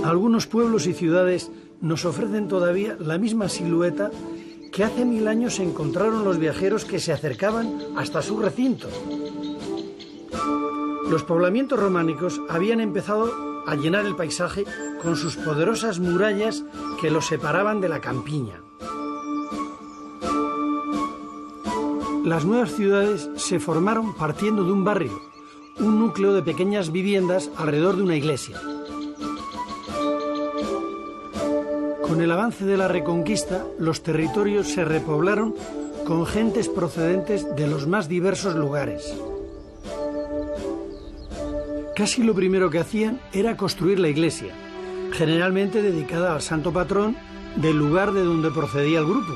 Algunos pueblos y ciudades nos ofrecen todavía la misma silueta que hace 1000 años encontraron los viajeros que se acercaban hasta sus recintos. Los poblamientos románicos habían empezado a llenar el paisaje con sus poderosas murallas que los separaban de la campiña. Las nuevas ciudades se formaron partiendo de un barrio, un núcleo de pequeñas viviendas alrededor de una iglesia. Con el avance de la Reconquista, los territorios se repoblaron con gentes procedentes de los más diversos lugares. Casi lo primero que hacían era construir la iglesia, generalmente dedicada al santo patrón del lugar de donde procedía el grupo.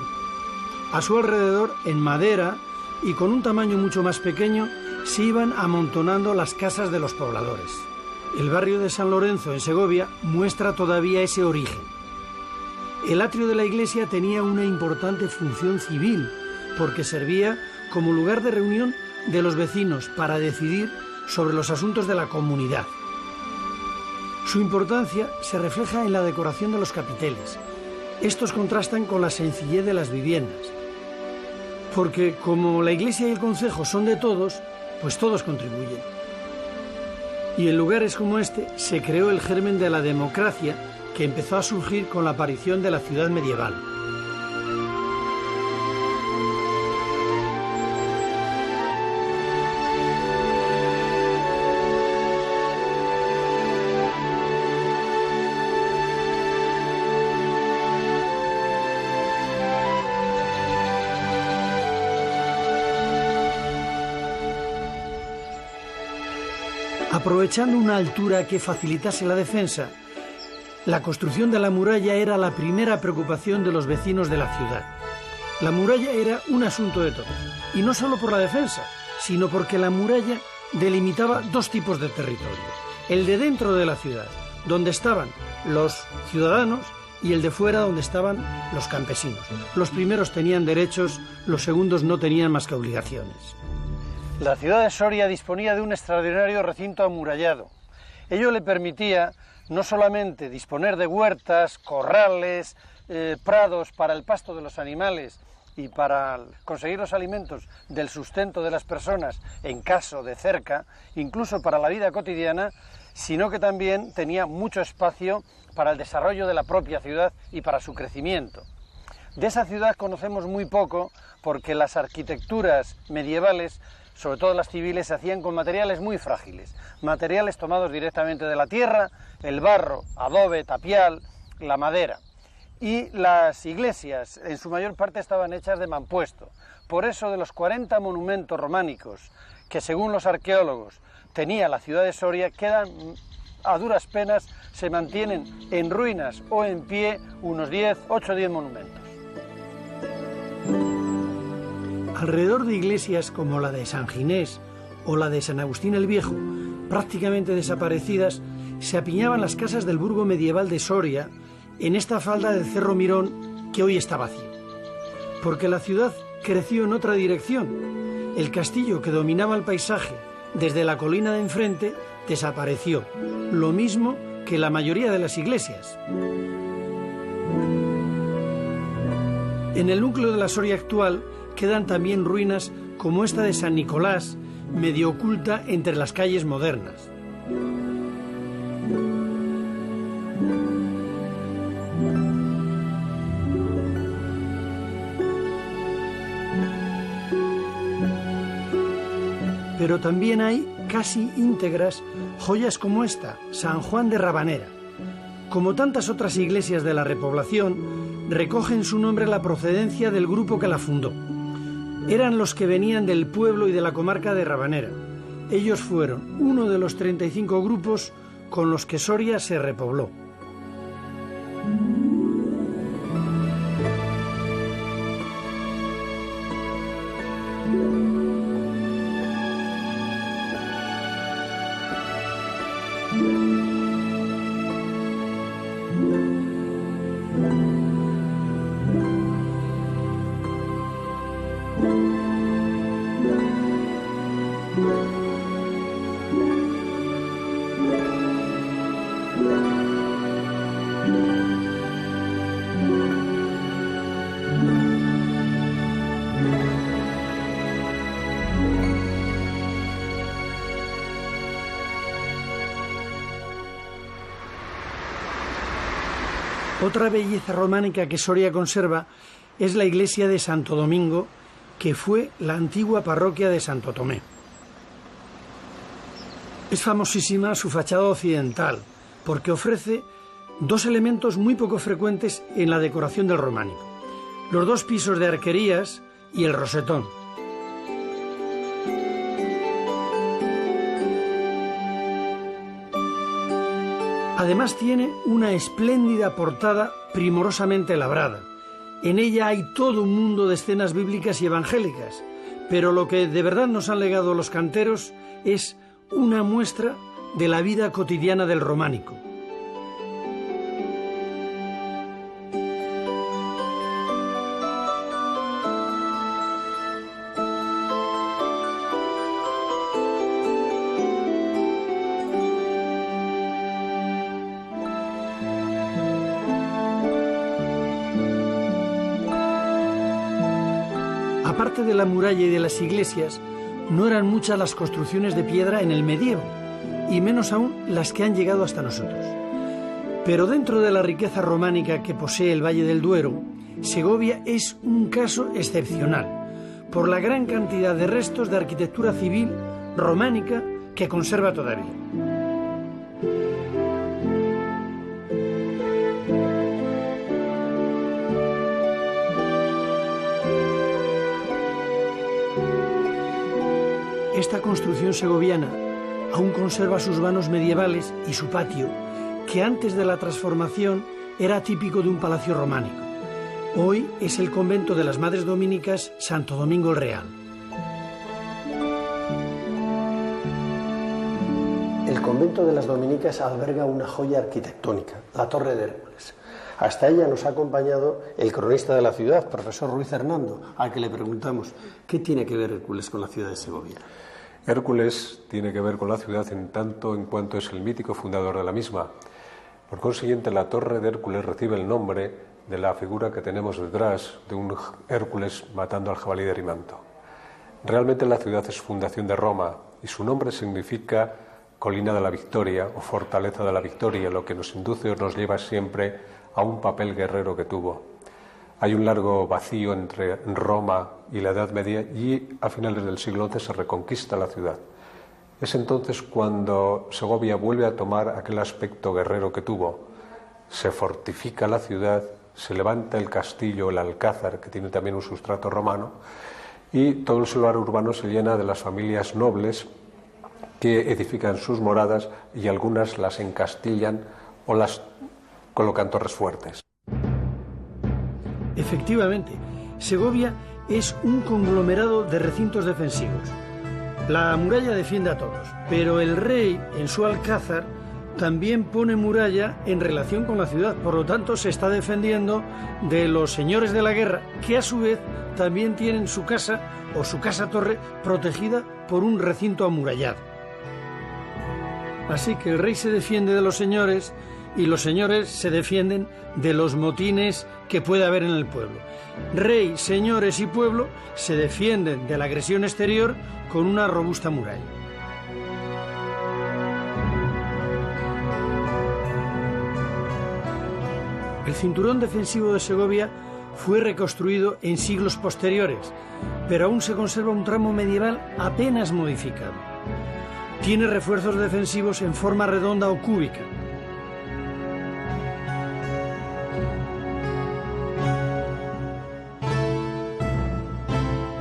A su alrededor, en madera y con un tamaño mucho más pequeño, se iban amontonando las casas de los pobladores. El barrio de San Lorenzo, en Segovia, muestra todavía ese origen. El atrio de la iglesia tenía una importante función civil, porque servía como lugar de reunión de los vecinos para decidir sobre los asuntos de la comunidad. Su importancia se refleja en la decoración de los capiteles. Estos contrastan con la sencillez de las viviendas, porque como la iglesia y el concejo son de todos, pues todos contribuyen. Y en lugares como este se creó el germen de la democracia que empezó a surgir con la aparición de la ciudad medieval. Aprovechando una altura que facilitase la defensa, la construcción de la muralla era la primera preocupación de los vecinos de la ciudad. La muralla era un asunto de todos, y no solo por la defensa, sino porque la muralla delimitaba dos tipos de territorio: el de dentro de la ciudad, donde estaban los ciudadanos, y el de fuera, donde estaban los campesinos. Los primeros tenían derechos, los segundos no tenían más que obligaciones. La ciudad de Soria disponía de un extraordinario recinto amurallado. Ello le permitía no solamente disponer de huertas, corrales, prados para el pasto de los animales y para conseguir los alimentos del sustento de las personas en caso de cerca, incluso para la vida cotidiana, sino que también tenía mucho espacio para el desarrollo de la propia ciudad y para su crecimiento. De esa ciudad conocemos muy poco porque las arquitecturas medievales, sobre todo las civiles, se hacían con materiales muy frágiles, materiales tomados directamente de la tierra, el barro, adobe, tapial, la madera. Y las iglesias, en su mayor parte, estaban hechas de mampuesto. Por eso, de los 40 monumentos románicos que, según los arqueólogos, tenía la ciudad de Soria, quedan a duras penas, se mantienen en ruinas o en pie unos 8 o 10 monumentos. Alrededor de iglesias como la de San Ginés o la de San Agustín el Viejo, prácticamente desaparecidas, se apiñaban las casas del burgo medieval de Soria, en esta falda del Cerro Mirón que hoy está vacío. Porque la ciudad creció en otra dirección. El castillo que dominaba el paisaje desde la colina de enfrente desapareció, lo mismo que la mayoría de las iglesias. En el núcleo de la Soria actual quedan también ruinas como esta de San Nicolás, medio oculta entre las calles modernas. Pero también hay casi íntegras joyas como esta, San Juan de Rabanera. Como tantas otras iglesias de la repoblación, recoge en su nombre la procedencia del grupo que la fundó. Eran los que venían del pueblo y de la comarca de Rabanera. Ellos fueron uno de los 35 grupos con los que Soria se repobló. Otra belleza románica que Soria conserva es la iglesia de Santo Domingo, que fue la antigua parroquia de Santo Tomé. Es famosísima su fachada occidental, porque ofrece dos elementos muy poco frecuentes en la decoración del románico: los dos pisos de arquerías y el rosetón. Además tiene una espléndida portada primorosamente labrada. En ella hay todo un mundo de escenas bíblicas y evangélicas, pero lo que de verdad nos han legado los canteros es una muestra de la vida cotidiana del románico. Aparte de la muralla y de las iglesias, no eran muchas las construcciones de piedra en el medievo, y menos aún las que han llegado hasta nosotros. Pero dentro de la riqueza románica que posee el Valle del Duero, Segovia es un caso excepcional, por la gran cantidad de restos de arquitectura civil románica que conserva todavía. Esta construcción segoviana aún conserva sus vanos medievales y su patio, que antes de la transformación era típico de un palacio románico. Hoy es el convento de las Madres Dominicas Santo Domingo el Real. El convento de las Dominicas alberga una joya arquitectónica, la Torre de Hércules. Hasta ella nos ha acompañado el cronista de la ciudad, profesor Ruiz Hernando, al que le preguntamos ¿qué tiene que ver Hércules con la ciudad de Segovia? Hércules tiene que ver con la ciudad en tanto en cuanto es el mítico fundador de la misma. Por consiguiente, la Torre de Hércules recibe el nombre de la figura que tenemos detrás de un Hércules matando al jabalí de Erimanto. Realmente la ciudad es fundación de Roma y su nombre significa colina de la victoria o fortaleza de la victoria, lo que nos induce o nos lleva siempre a un papel guerrero que tuvo. Hay un largo vacío entre Roma y la Edad Media y a finales del siglo XI se reconquista la ciudad. Es entonces cuando Segovia vuelve a tomar aquel aspecto guerrero que tuvo. Se fortifica la ciudad, se levanta el castillo, el alcázar, que tiene también un sustrato romano, y todo el solar urbano se llena de las familias nobles que edifican sus moradas y algunas las encastillan o las colocan torres fuertes. Efectivamente, Segovia es un conglomerado de recintos defensivos. La muralla defiende a todos, pero el rey, en su alcázar, también pone muralla en relación con la ciudad. Por lo tanto, se está defendiendo de los señores de la guerra, que a su vez también tienen su casa o su casa-torre protegida por un recinto amurallado. Así que el rey se defiende de los señores y los señores se defienden de los motines que puede haber en el pueblo. Rey, señores y pueblo se defienden de la agresión exterior con una robusta muralla. El cinturón defensivo de Segovia fue reconstruido en siglos posteriores, pero aún se conserva un tramo medieval apenas modificado. Tiene refuerzos defensivos en forma redonda o cúbica.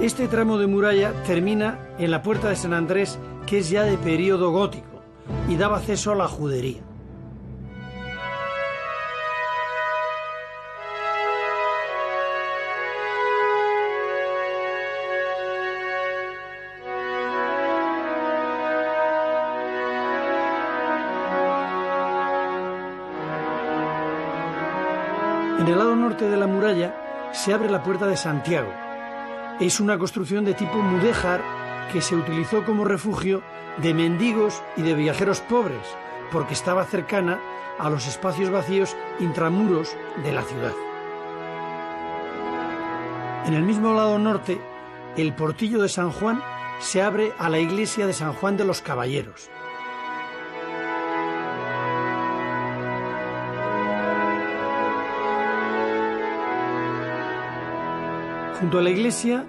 Este tramo de muralla termina en la Puerta de San Andrés, que es ya de período gótico y daba acceso a la judería. En el lado norte de la muralla se abre la Puerta de Santiago. Es una construcción de tipo mudéjar que se utilizó como refugio de mendigos y de viajeros pobres, porque estaba cercana a los espacios vacíos intramuros de la ciudad. En el mismo lado norte, el portillo de San Juan se abre a la iglesia de San Juan de los Caballeros. Junto a la iglesia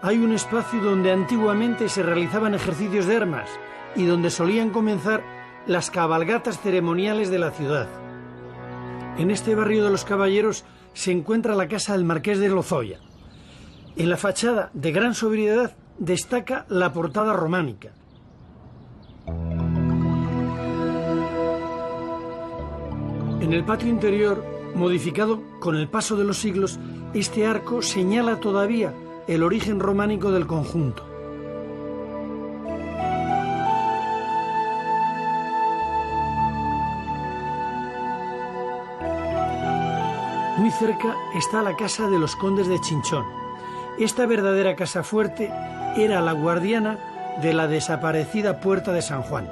hay un espacio donde antiguamente se realizaban ejercicios de armas y donde solían comenzar las cabalgatas ceremoniales de la ciudad. En este barrio de los caballeros se encuentra la casa del marqués de Lozoya. En la fachada, de gran sobriedad, destaca la portada románica. En el patio interior, modificado con el paso de los siglos, este arco señala todavía el origen románico del conjunto. Muy cerca está la casa de los condes de Chinchón. Esta verdadera casa fuerte era la guardiana de la desaparecida Puerta de San Juan.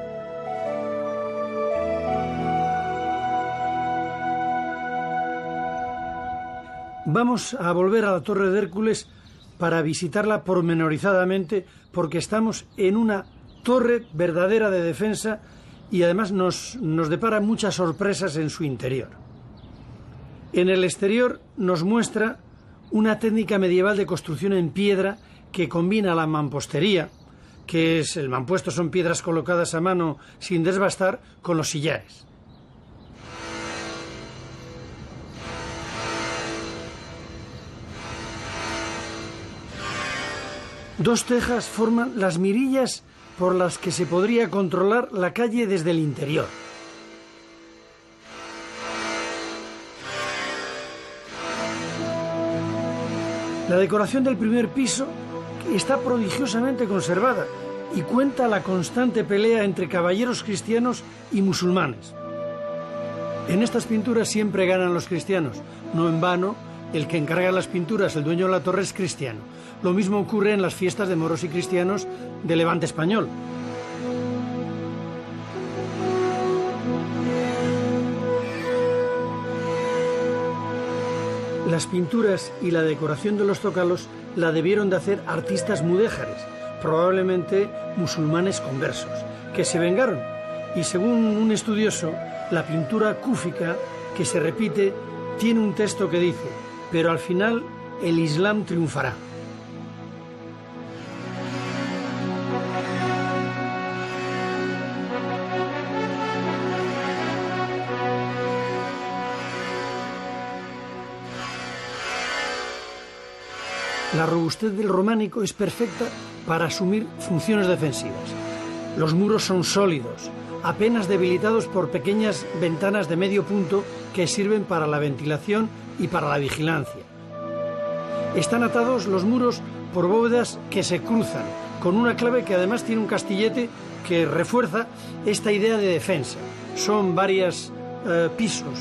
Vamos a volver a la Torre de Hércules para visitarla pormenorizadamente, porque estamos en una torre verdadera de defensa y además nos depara muchas sorpresas en su interior. En el exterior nos muestra una técnica medieval de construcción en piedra que combina la mampostería, que es el mampuesto, son piedras colocadas a mano sin desbastar, con los sillares. Dos tejas forman las mirillas por las que se podría controlar la calle desde el interior. La decoración del primer piso está prodigiosamente conservada y cuenta la constante pelea entre caballeros cristianos y musulmanes. En estas pinturas siempre ganan los cristianos. No en vano, el que encarga las pinturas, el dueño de la torre, es cristiano. Lo mismo ocurre en las fiestas de moros y cristianos del Levante español. Las pinturas y la decoración de los zócalos la debieron de hacer artistas mudéjares, probablemente musulmanes conversos, que se vengaron. Y según un estudioso, la pintura cúfica, que se repite, tiene un texto que dice: pero al final el Islam triunfará. La robustez del románico es perfecta para asumir funciones defensivas. Los muros son sólidos, apenas debilitados por pequeñas ventanas de medio punto que sirven para la ventilación y para la vigilancia. Están atados los muros por bóvedas que se cruzan, con una clave que además tiene un castillete que refuerza esta idea de defensa. Son varios pisos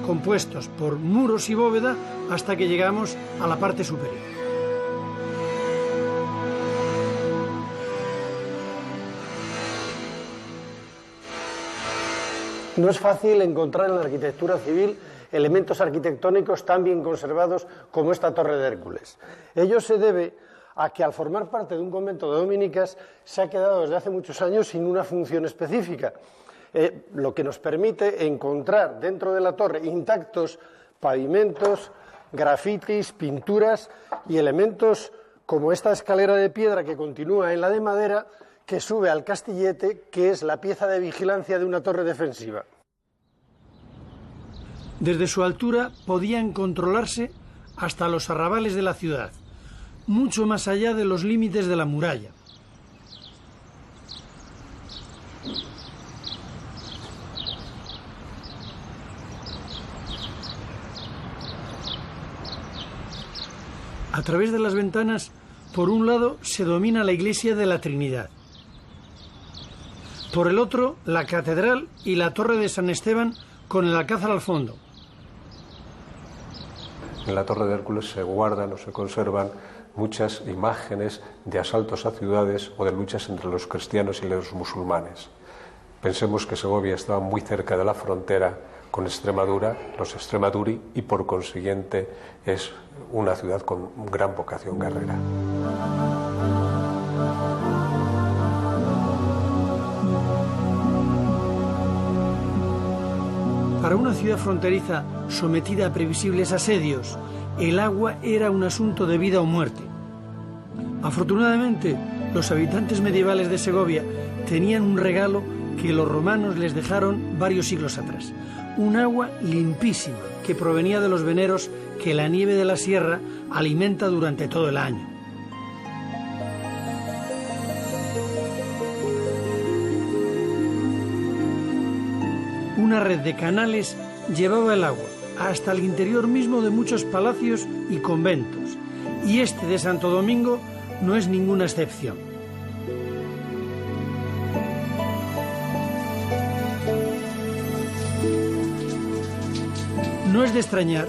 compuestos por muros y bóveda hasta que llegamos a la parte superior. No es fácil encontrar en la arquitectura civil elementos arquitectónicos tan bien conservados como esta Torre de Hércules. Ello se debe a que, al formar parte de un convento de dominicas, se ha quedado desde hace muchos años sin una función específica, lo que nos permite encontrar dentro de la torre intactos pavimentos, grafitis, pinturas y elementos como esta escalera de piedra que continúa en la de madera, que sube al castillete, que es la pieza de vigilancia de una torre defensiva. Desde su altura podían controlarse hasta los arrabales de la ciudad, mucho más allá de los límites de la muralla. A través de las ventanas, por un lado, se domina la iglesia de la Trinidad. Por el otro, la catedral y la torre de San Esteban con el alcázar al fondo. En la Torre de Hércules se guardan o se conservan muchas imágenes de asaltos a ciudades o de luchas entre los cristianos y los musulmanes. Pensemos que Segovia estaba muy cerca de la frontera con Extremadura, los Extremaduri, y por consiguiente es una ciudad con gran vocación guerrera. Para una ciudad fronteriza sometida a previsibles asedios el agua era un asunto de vida o muerte. Afortunadamente, los habitantes medievales de Segovia tenían un regalo que los romanos les dejaron varios siglos atrás: un agua limpísima que provenía de los veneros que la nieve de la sierra alimenta durante todo el año. Una red de canales llevaba el agua hasta el interior mismo de muchos palacios y conventos, y este de Santo Domingo no es ninguna excepción. No es de extrañar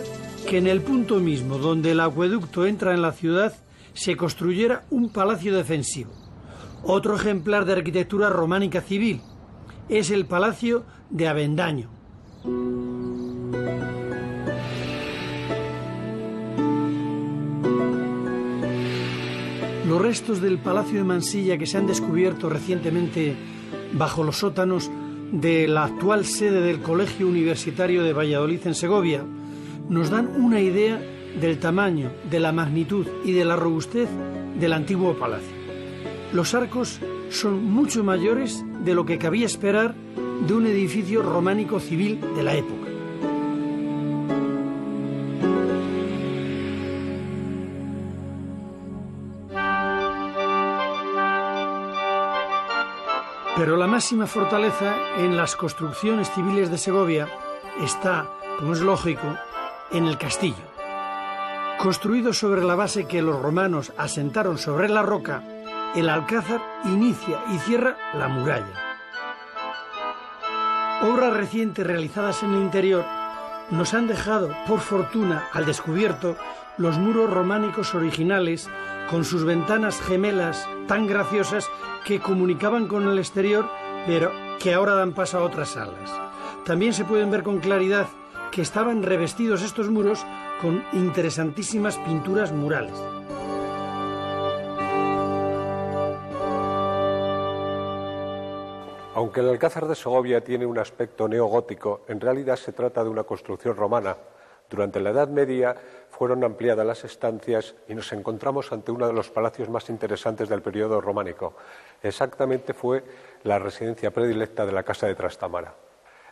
que en el punto mismo donde el acueducto entra en la ciudad se construyera un palacio defensivo. Otro ejemplar de arquitectura románica civil es el Palacio de Avendaño. Los restos del Palacio de Mansilla que se han descubierto recientemente bajo los sótanos de la actual sede del Colegio Universitario de Valladolid en Segovia nos dan una idea del tamaño, de la magnitud y de la robustez del antiguo palacio. Los arcos son mucho mayores de lo que cabía esperar de un edificio románico civil de la época. Pero la máxima fortaleza en las construcciones civiles de Segovia está, como es lógico, en el castillo. Construido sobre la base que los romanos asentaron sobre la roca, el alcázar inicia y cierra la muralla. Obras recientes realizadas en el interior nos han dejado, por fortuna, al descubierto los muros románicos originales con sus ventanas gemelas tan graciosas que comunicaban con el exterior, pero que ahora dan paso a otras salas. También se pueden ver con claridad que estaban revestidos estos muros con interesantísimas pinturas murales. Aunque el Alcázar de Segovia tiene un aspecto neogótico, en realidad se trata de una construcción romana. Durante la Edad Media fueron ampliadas las estancias y nos encontramos ante uno de los palacios más interesantes del periodo románico. Exactamente fue la residencia predilecta de la Casa de Trastámara.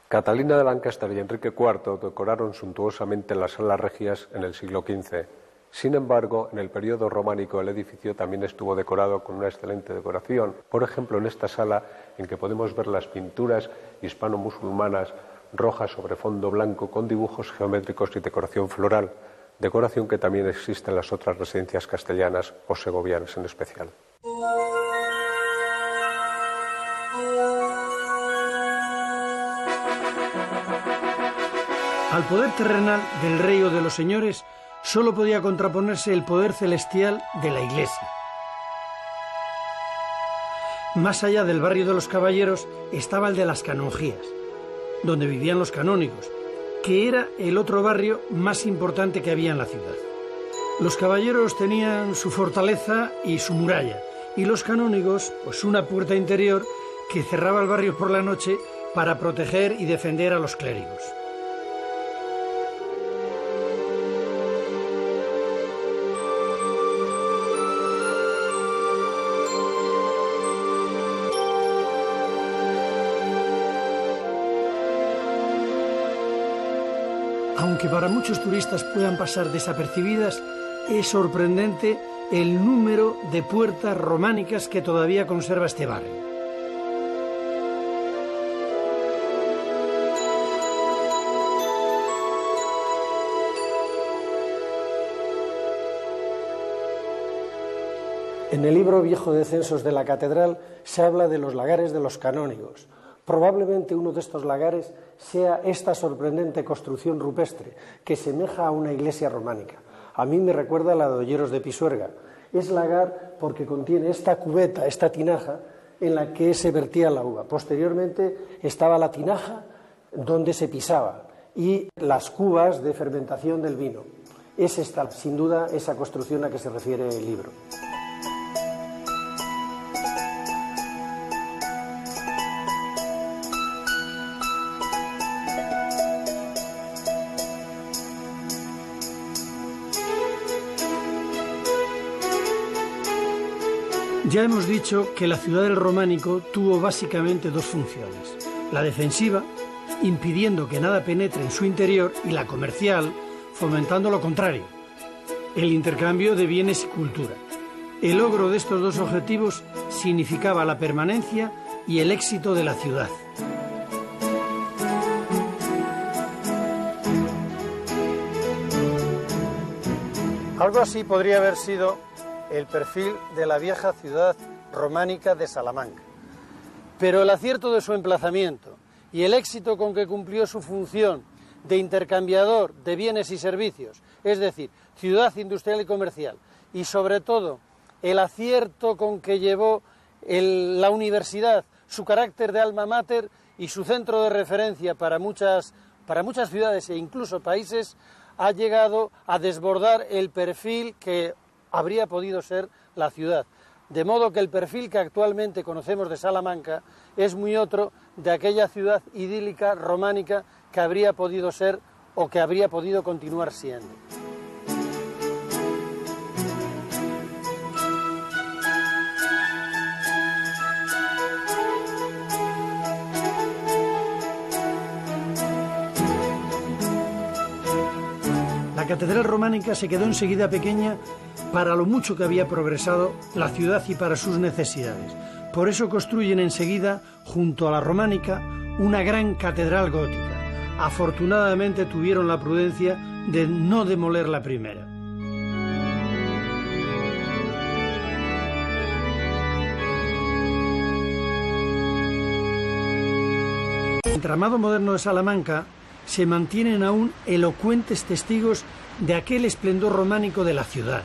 Catalina de Lancaster y Enrique IV decoraron suntuosamente las salas regias en el siglo XV. Sin embargo, en el periodo románico el edificio también estuvo decorado con una excelente decoración. Por ejemplo, en esta sala en que podemos ver las pinturas hispano-musulmanas rojas sobre fondo blanco con dibujos geométricos y decoración floral, decoración que también existe en las otras residencias castellanas o segovianas en especial. Al poder terrenal del rey o de los señores solo podía contraponerse el poder celestial de la Iglesia. Más allá del barrio de los caballeros estaba el de las canonjías, donde vivían los canónigos, que era el otro barrio más importante que había en la ciudad. Los caballeros tenían su fortaleza y su muralla, y los canónigos, pues una puerta interior que cerraba el barrio por la noche para proteger y defender a los clérigos. Aunque para muchos turistas puedan pasar desapercibidas, es sorprendente el número de puertas románicas que todavía conserva este barrio. En el libro viejo de censos de la catedral se habla de los lagares de los canónigos. Probablemente uno de estos lagares sea esta sorprendente construcción rupestre que semeja a una iglesia románica. A mí me recuerda a la de Olleros de Pisuerga. Es lagar porque contiene esta cubeta, esta tinaja, en la que se vertía la uva. Posteriormente estaba la tinaja donde se pisaba y las cubas de fermentación del vino. Es esta, sin duda, esa construcción a que se refiere el libro. Ya hemos dicho que la ciudad del Románico tuvo básicamente dos funciones. La defensiva, impidiendo que nada penetre en su interior, y la comercial, fomentando lo contrario, el intercambio de bienes y cultura. El logro de estos dos objetivos significaba la permanencia y el éxito de la ciudad. Algo así podría haber sido el perfil de la vieja ciudad románica de Salamanca. Pero el acierto de su emplazamiento y el éxito con que cumplió su función de intercambiador de bienes y servicios, es decir, ciudad industrial y comercial, y sobre todo el acierto con que llevó la universidad, su carácter de alma mater y su centro de referencia para muchas ciudades e incluso países, ha llegado a desbordar el perfil que habría podido ser la ciudad. De modo que el perfil que actualmente conocemos de Salamanca es muy otro de aquella ciudad idílica románica que habría podido ser o que habría podido continuar siendo. La catedral románica se quedó enseguida pequeña para lo mucho que había progresado la ciudad y para sus necesidades. Por eso construyen enseguida, junto a la románica, una gran catedral gótica. Afortunadamente tuvieron la prudencia de no demoler la primera. En el entramado moderno de Salamanca se mantienen aún elocuentes testigos de aquel esplendor románico de la ciudad,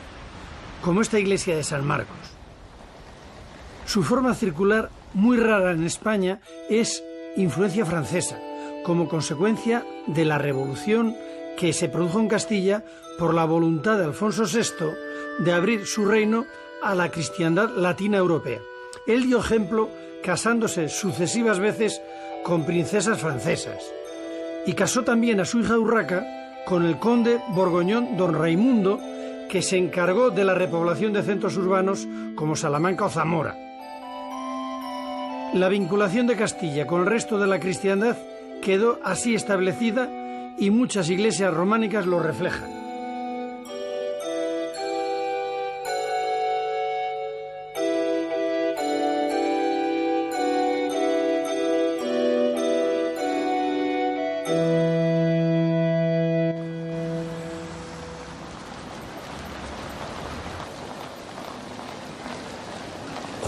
como esta iglesia de San Marcos. Su forma circular, muy rara en España, es influencia francesa, como consecuencia de la revolución que se produjo en Castilla por la voluntad de Alfonso VI de abrir su reino a la cristiandad latina europea. Él dio ejemplo casándose sucesivas veces con princesas francesas y casó también a su hija Urraca con el conde borgoñón don Raimundo, que se encargó de la repoblación de centros urbanos como Salamanca o Zamora. La vinculación de Castilla con el resto de la cristiandad quedó así establecida y muchas iglesias románicas lo reflejan.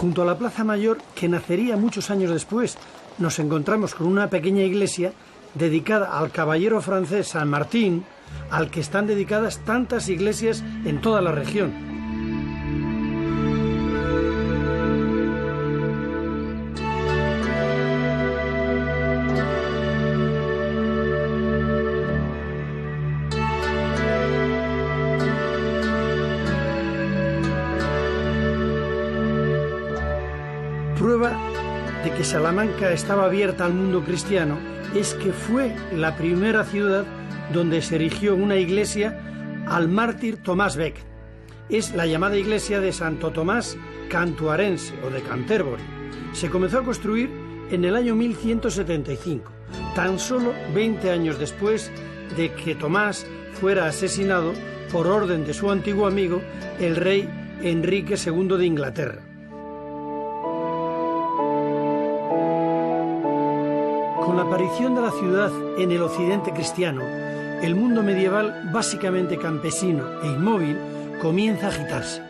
Junto a la Plaza Mayor, que nacería muchos años después, nos encontramos con una pequeña iglesia dedicada al caballero francés San Martín, al que están dedicadas tantas iglesias en toda la región. Prueba de que Salamanca estaba abierta al mundo cristiano es que fue la primera ciudad donde se erigió una iglesia al mártir Tomás Becket. Es la llamada iglesia de Santo Tomás Cantuarense o de Canterbury. Se comenzó a construir en el año 1175, tan solo 20 años después de que Tomás fuera asesinado por orden de su antiguo amigo, el rey Enrique II de Inglaterra. Con la aparición de la ciudad en el occidente cristiano, el mundo medieval, básicamente campesino e inmóvil, comienza a agitarse.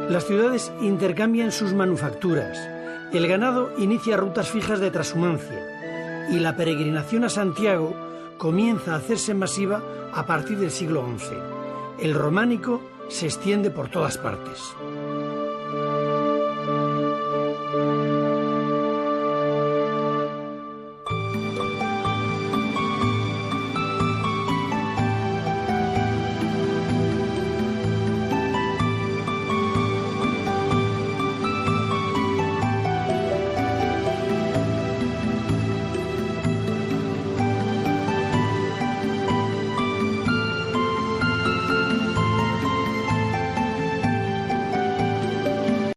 Las ciudades intercambian sus manufacturas, el ganado inicia rutas fijas de trashumancia y la peregrinación a Santiago comienza a hacerse masiva a partir del siglo XI. El románico se extiende por todas partes.